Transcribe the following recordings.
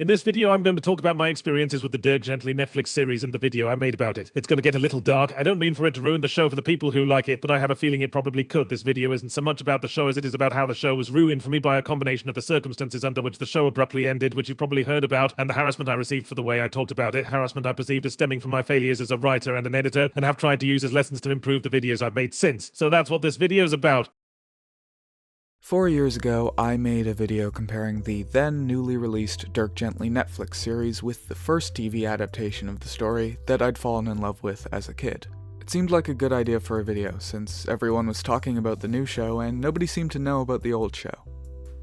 In this video, I'm going to talk about my experiences with the Dirk Gently Netflix series and the video I made about it. It's going to get a little dark. I don't mean for it to ruin the show for the people who like it, but I have a feeling it probably could. This video isn't so much about the show as it is about how the show was ruined for me by a combination of the circumstances under which the show abruptly ended, which you've probably heard about, and the harassment I received for the way I talked about it. Harassment I perceived as stemming from my failures as a writer and an editor, and have tried to use as lessons to improve the videos I've made since. So that's what this video is about. 4 years ago, I made a video comparing the then newly released Dirk Gently Netflix series with the first TV adaptation of the story that I'd fallen in love with as a kid. It seemed like a good idea for a video, since everyone was talking about the new show and nobody seemed to know about the old show.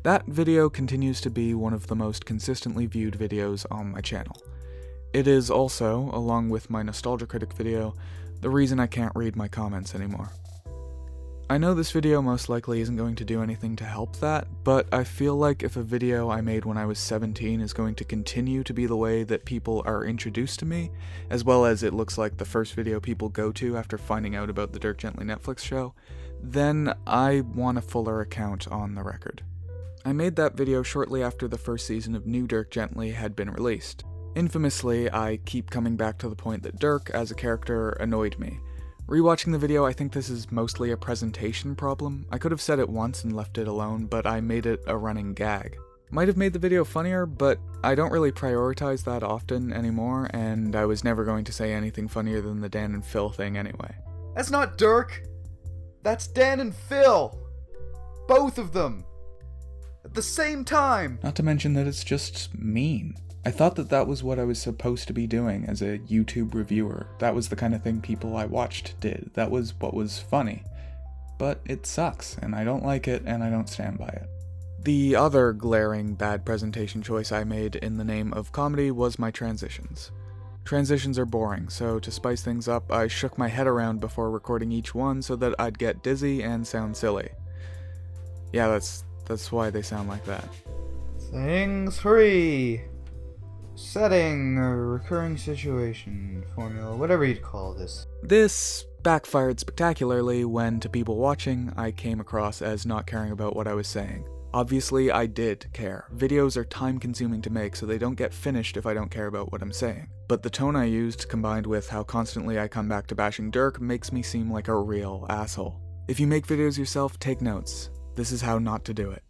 That video continues to be one of the most consistently viewed videos on my channel. It is also, along with my Nostalgia Critic video, the reason I can't read my comments anymore. I know this video most likely isn't going to do anything to help that, but I feel like if a video I made when I was 17 is going to continue to be the way that people are introduced to me, as well as it looks like the first video people go to after finding out about the Dirk Gently Netflix show, then I want a fuller account on the record. I made that video shortly after the first season of New Dirk Gently had been released. Infamously, I keep coming back to the point that Dirk, as a character, annoyed me. Rewatching the video, I think this is mostly a presentation problem. I could have said it once and left it alone, but I made it a running gag. Might have made the video funnier, but I don't really prioritize that often anymore, and I was never going to say anything funnier than the Dan and Phil thing anyway. That's not Dirk! That's Dan and Phil! Both of them! At the same time! Not to mention that it's just mean. I thought that that was what I was supposed to be doing as a YouTube reviewer. That was the kind of thing people I watched did. That was what was funny. But it sucks, and I don't like it, and I don't stand by it. The other glaring bad presentation choice I made in the name of comedy was my transitions. Transitions are boring, so to spice things up, I shook my head around before recording each one so that I'd get dizzy and sound silly. Yeah, that's why they sound like that. Thing 3. Setting, or recurring situation, formula, whatever you'd call this. This backfired spectacularly when, to people watching, I came across as not caring about what I was saying. Obviously, I did care. Videos are time-consuming to make, so they don't get finished if I don't care about what I'm saying. But the tone I used, combined with how constantly I come back to bashing Dirk, makes me seem like a real asshole. If you make videos yourself, take notes. This is how not to do it.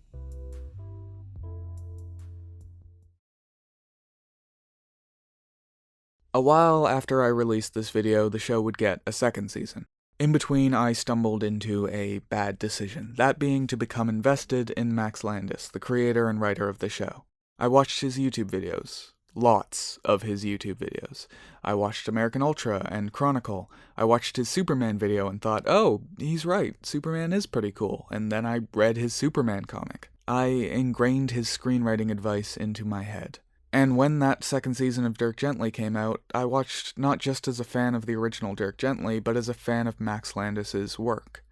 A while after I released this video, the show would get a second season. In between, I stumbled into a bad decision, that being to become invested in Max Landis, the creator and writer of the show. I watched his YouTube videos. Lots of his YouTube videos. I watched American Ultra and Chronicle. I watched his Superman video and thought, oh, he's right, Superman is pretty cool, and then I read his Superman comic. I ingrained his screenwriting advice into my head. And when that second season of Dirk Gently came out, I watched not just as a fan of the original Dirk Gently, but as a fan of Max Landis's work.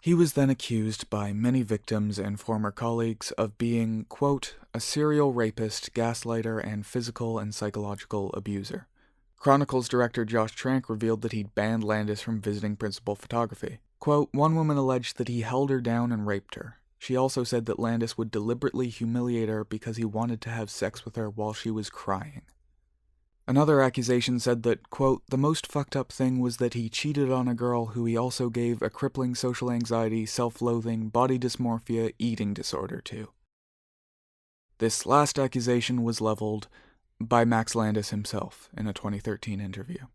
He was then accused by many victims and former colleagues of being, quote, a serial rapist, gaslighter, and physical and psychological abuser. Chronicle's director Josh Trank revealed that he'd banned Landis from visiting principal photography. Quote, one woman alleged that he held her down and raped her. She also said that Landis would deliberately humiliate her because he wanted to have sex with her while she was crying. Another accusation said that, quote, the most fucked up thing was that he cheated on a girl who he also gave a crippling social anxiety, self-loathing, body dysmorphia, eating disorder to. This last accusation was leveled by Max Landis himself in a 2013 interview.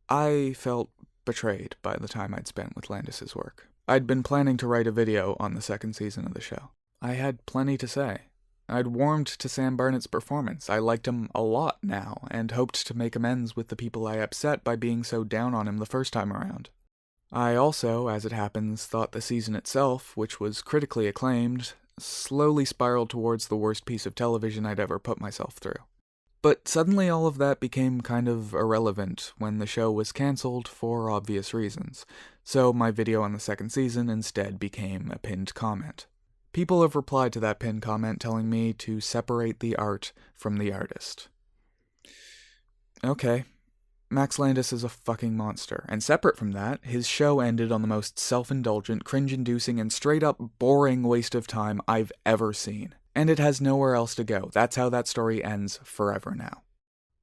I felt betrayed by the time I'd spent with Landis's work. I'd been planning to write a video on the second season of the show. I had plenty to say. I'd warmed to Sam Barnett's performance. I liked him a lot now, and hoped to make amends with the people I upset by being so down on him the first time around. I also, as it happens, thought the season itself, which was critically acclaimed, slowly spiraled towards the worst piece of television I'd ever put myself through. But suddenly all of that became kind of irrelevant when the show was cancelled for obvious reasons, so my video on the second season instead became a pinned comment. People have replied to that pinned comment telling me to separate the art from the artist. Okay, Max Landis is a fucking monster, and separate from that, his show ended on the most self-indulgent, cringe-inducing, and straight-up boring waste of time I've ever seen. And it has nowhere else to go. That's how that story ends forever now.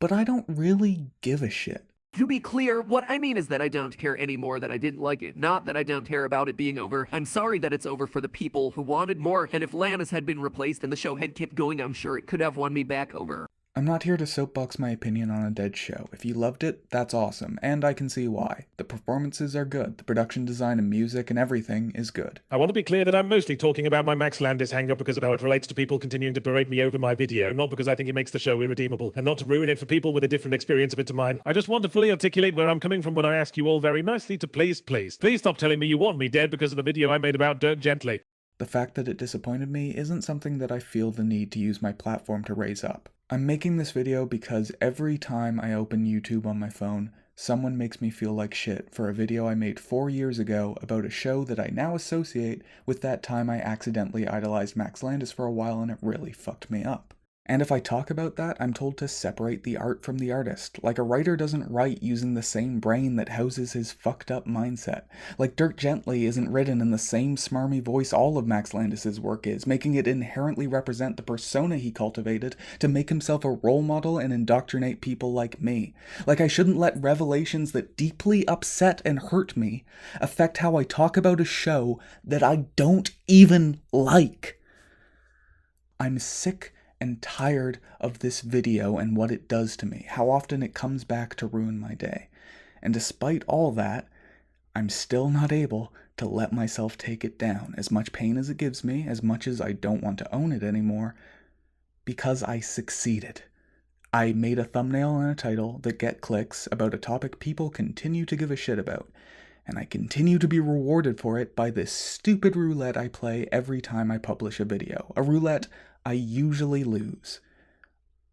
But I don't really give a shit. To be clear, what I mean is that I don't care anymore that I didn't like it, not that I don't care about it being over. I'm sorry that it's over for the people who wanted more, and if Lannis had been replaced and the show had kept going, I'm sure it could have won me back over. I'm not here to soapbox my opinion on a dead show. If you loved it, that's awesome, and I can see why. The performances are good, the production design and music and everything is good. I want to be clear that I'm mostly talking about my Max Landis hang-up because of how it relates to people continuing to berate me over my video, not because I think it makes the show irredeemable, and not to ruin it for people with a different experience of it to mine. I just want to fully articulate where I'm coming from when I ask you all very nicely to please stop telling me you want me dead because of the video I made about Dirk Gently. The fact that it disappointed me isn't something that I feel the need to use my platform to raise up. I'm making this video because every time I open YouTube on my phone, someone makes me feel like shit for a video I made 4 years ago about a show that I now associate with that time I accidentally idolized Max Landis for a while and it really fucked me up. And if I talk about that, I'm told to separate the art from the artist. Like a writer doesn't write using the same brain that houses his fucked up mindset. Like Dirk Gently isn't written in the same smarmy voice all of Max Landis' work is, making it inherently represent the persona he cultivated to make himself a role model and indoctrinate people like me. Like I shouldn't let revelations that deeply upset and hurt me affect how I talk about a show that I don't even like. I'm sick and tired of this video and what it does to me, how often it comes back to ruin my day. And despite all that, I'm still not able to let myself take it down, as much pain as it gives me, as much as I don't want to own it anymore, because I succeeded. I made a thumbnail and a title that get clicks about a topic people continue to give a shit about, and I continue to be rewarded for it by this stupid roulette I play every time I publish a video, a roulette I usually lose.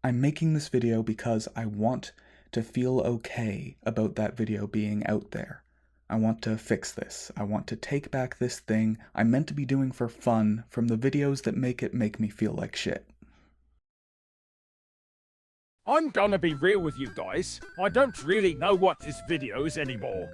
I'm making this video because I want to feel okay about that video being out there. I want to fix this. I want to take back this thing I'm meant to be doing for fun from the videos that make me feel like shit. I'm gonna be real with you guys. I don't really know what this video is anymore.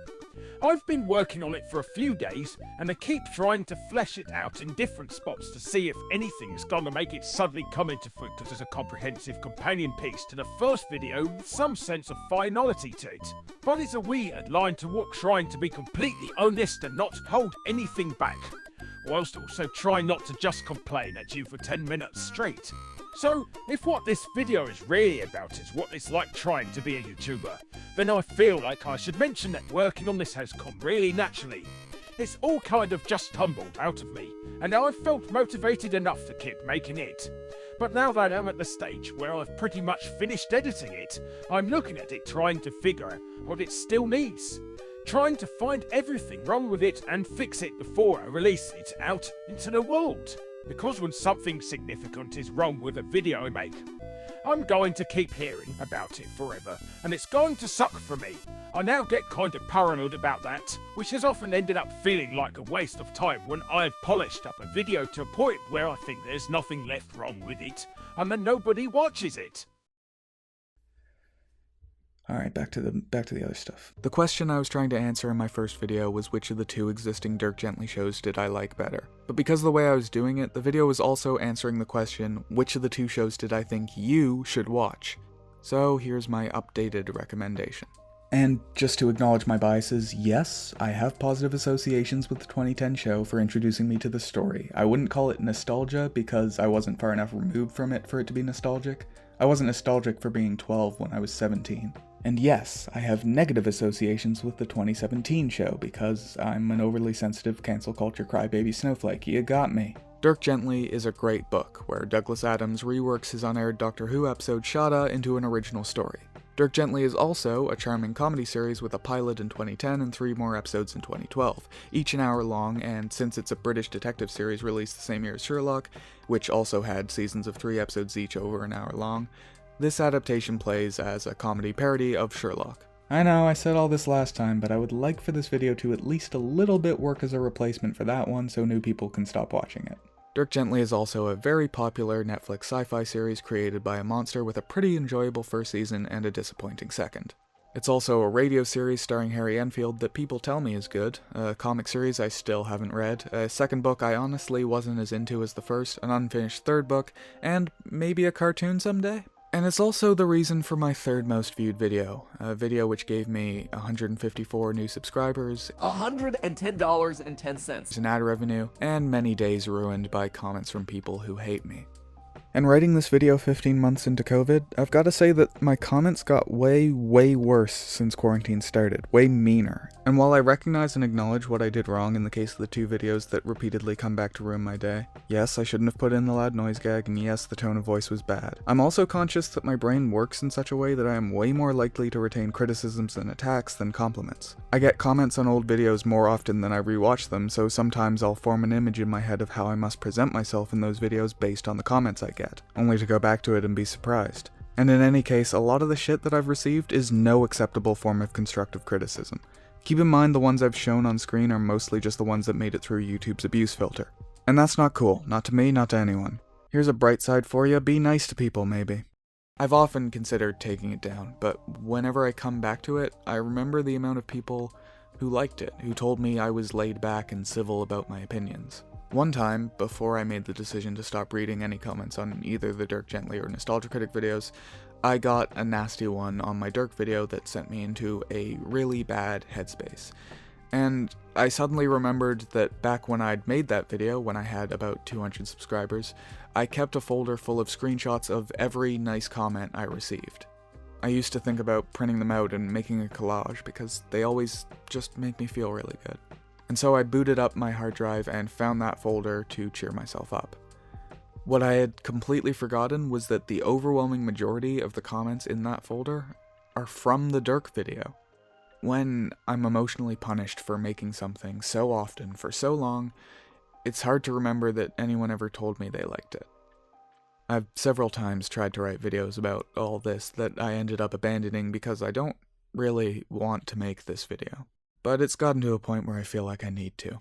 I've been working on it for a few days, and I keep trying to flesh it out in different spots to see if anything's gonna make it suddenly come into focus as a comprehensive companion piece to the first video with some sense of finality to it. But it's a weird line to walk trying to be completely honest and not hold anything back, whilst also trying not to just complain at you for 10 minutes straight. So, if what this video is really about is what it's like trying to be a YouTuber, then I feel like I should mention that working on this has come really naturally. It's all kind of just tumbled out of me, and I've felt motivated enough to keep making it. But now that I'm at the stage where I've pretty much finished editing it, I'm looking at it trying to figure out what it still needs. Trying to find everything wrong with it and fix it before I release it out into the world. Because when something significant is wrong with a video I make, I'm going to keep hearing about it forever, and it's going to suck for me. I now get kind of paranoid about that, which has often ended up feeling like a waste of time when I've polished up a video to a point where I think there's nothing left wrong with it, and then nobody watches it. Alright, back to the other stuff. The question I was trying to answer in my first video was which of the two existing Dirk Gently shows did I like better. But because of the way I was doing it, the video was also answering the question, which of the two shows did I think you should watch? So here's my updated recommendation. And just to acknowledge my biases, yes, I have positive associations with the 2010 show for introducing me to the story. I wouldn't call it nostalgia because I wasn't far enough removed from it for it to be nostalgic. I wasn't nostalgic for being 12 when I was 17. And yes, I have negative associations with the 2017 show because I'm an overly sensitive cancel culture crybaby snowflake. You got me. Dirk Gently is a great book where Douglas Adams reworks his unaired Doctor Who episode Shada into an original story. Dirk Gently is also a charming comedy series with a pilot in 2010 and 3 more episodes in 2012, each an hour long, and since it's a British detective series released the same year as Sherlock, which also had seasons of 3 episodes each over an hour long, this adaptation plays as a comedy parody of Sherlock. I know, I said all this last time, but I would like for this video to at least a little bit work as a replacement for that one so new people can stop watching it. Dirk Gently is also a very popular Netflix sci-fi series created by a monster with a pretty enjoyable first season and a disappointing second. It's also a radio series starring Harry Enfield that people tell me is good, a comic series I still haven't read, a second book I honestly wasn't as into as the first, an unfinished third book, and maybe a cartoon someday? And it's also the reason for my third most viewed video, a video which gave me 154 new subscribers, $110.10. an ad revenue, and many days ruined by comments from people who hate me. And writing this video 15 months into COVID, I've got to say that my comments got way worse since quarantine started, way meaner. And while I recognize and acknowledge what I did wrong in the case of the 2 videos that repeatedly come back to ruin my day, yes, I shouldn't have put in the loud noise gag, and yes, the tone of voice was bad. I'm also conscious that my brain works in such a way that I am way more likely to retain criticisms and attacks than compliments. I get comments on old videos more often than I rewatch them, so sometimes I'll form an image in my head of how I must present myself in those videos based on the comments I get, only to go back to it and be surprised. And in any case, a lot of the shit that I've received is no acceptable form of constructive criticism. Keep in mind the ones I've shown on screen are mostly just the ones that made it through YouTube's abuse filter. And that's not cool, not to me, not to anyone. Here's a bright side for you, be nice to people maybe. I've often considered taking it down, but whenever I come back to it, I remember the amount of people who liked it, who told me I was laid back and civil about my opinions. One time, before I made the decision to stop reading any comments on either the Dirk Gently or Nostalgia Critic videos, I got a nasty one on my Dirk video that sent me into a really bad headspace. And I suddenly remembered that back when I'd made that video, when I had about 200 subscribers, I kept a folder full of screenshots of every nice comment I received. I used to think about printing them out and making a collage because they always just make me feel really good. And so I booted up my hard drive and found that folder to cheer myself up. What I had completely forgotten was that the overwhelming majority of the comments in that folder are from the Dirk video. When I'm emotionally punished for making something so often for so long, it's hard to remember that anyone ever told me they liked it. I've several times tried to write videos about all this that I ended up abandoning because I don't really want to make this video. But it's gotten to a point where I feel like I need to.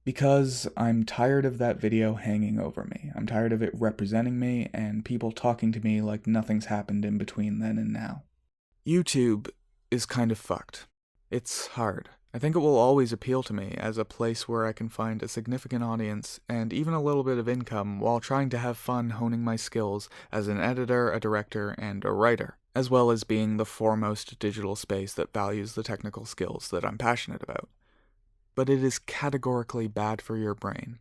Because I'm tired of that video hanging over me. I'm tired of it representing me and people talking to me like nothing's happened in between then and now. YouTube is kind of fucked. It's hard. I think it will always appeal to me as a place where I can find a significant audience and even a little bit of income while trying to have fun honing my skills as an editor, a director, and a writer, as well as being the foremost digital space that values the technical skills that I'm passionate about. But it is categorically bad for your brain.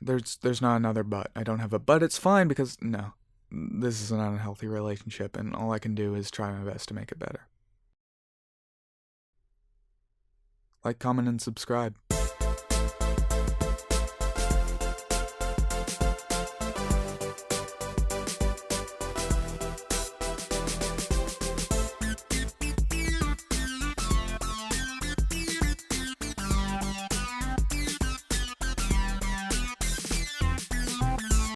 There's not another but. I don't have a but. It's fine because, no, this is an unhealthy relationship and all I can do is try my best to make it better. Like, comment, and subscribe.